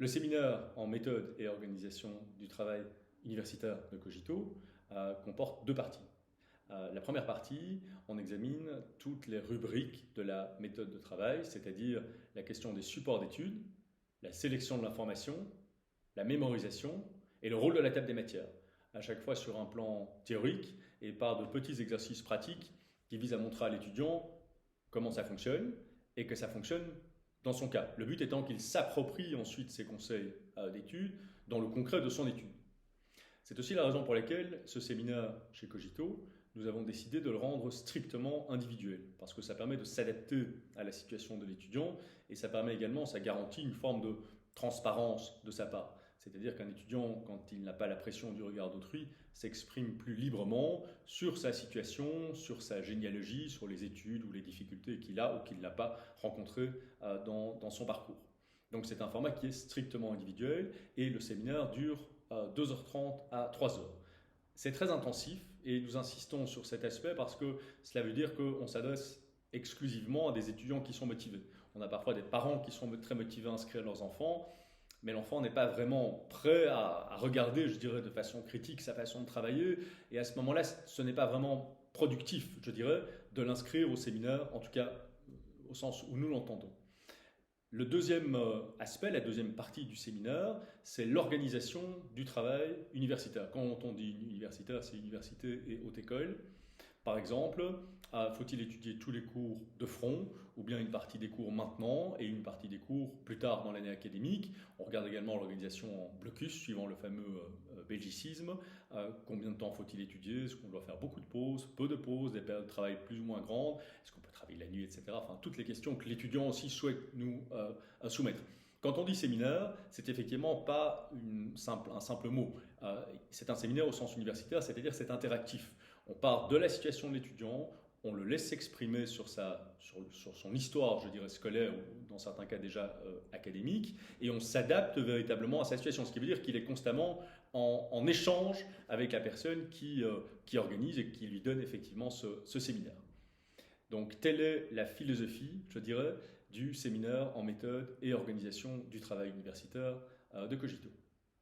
Le séminaire en méthode et organisation du travail universitaire de Cogito comporte deux parties. La première partie, on examine toutes les rubriques de la méthode de travail, c'est-à-dire la question des supports d'études, la sélection de l'information, la mémorisation et le rôle de la table des matières, à chaque fois sur un plan théorique et par de petits exercices pratiques qui visent à montrer à l'étudiant comment ça fonctionne et que ça fonctionne dans son cas. Le but étant qu'il s'approprie ensuite ses conseils d'études dans le concret de son étude. C'est aussi la raison pour laquelle ce séminaire chez Cogito, nous avons décidé de le rendre strictement individuel, parce que ça permet de s'adapter à la situation de l'étudiant et ça permet également, ça garantit une forme de transparence de sa part. C'est-à-dire qu'un étudiant, quand il n'a pas la pression du regard d'autrui, s'exprime plus librement sur sa situation, sur sa généalogie, sur les études ou les difficultés qu'il a ou qu'il n'a pas rencontrées dans son parcours. Donc c'est un format qui est strictement individuel et le séminaire dure 2h30 à 3h. C'est très intensif et nous insistons sur cet aspect parce que cela veut dire qu'on s'adresse exclusivement à des étudiants qui sont motivés. On a parfois des parents qui sont très motivés à inscrire leurs enfants, mais l'enfant n'est pas vraiment prêt à regarder, je dirais, de façon critique sa façon de travailler. Et à ce moment-là, ce n'est pas vraiment productif, je dirais, de l'inscrire au séminaire, en tout cas au sens où nous l'entendons. Le deuxième aspect, la deuxième partie du séminaire, c'est l'organisation du travail universitaire. Quand on dit universitaire, c'est université et haute école. Par exemple, faut-il étudier tous les cours de front ou bien une partie des cours maintenant et une partie des cours plus tard dans l'année académique. On regarde également l'organisation en blocus suivant le fameux belgicisme. Combien de temps faut-il étudier? Est-ce qu'on doit faire beaucoup de pauses, peu de pauses, des périodes de travail plus ou moins grandes? Est-ce qu'on peut travailler la nuit, etc. Enfin, toutes les questions que l'étudiant aussi souhaite nous soumettre. Quand on dit séminaire, c'est effectivement pas un simple mot. C'est un séminaire au sens universitaire, c'est-à-dire c'est interactif. On part de la situation de l'étudiant, on le laisse s'exprimer sur son histoire, je dirais, scolaire, ou dans certains cas déjà académique, et on s'adapte véritablement à sa situation. Ce qui veut dire qu'il est constamment en échange avec la personne qui organise et qui lui donne effectivement ce séminaire. Donc, telle est la philosophie, je dirais, du séminaire en méthode et organisation du travail universitaire de Cogito.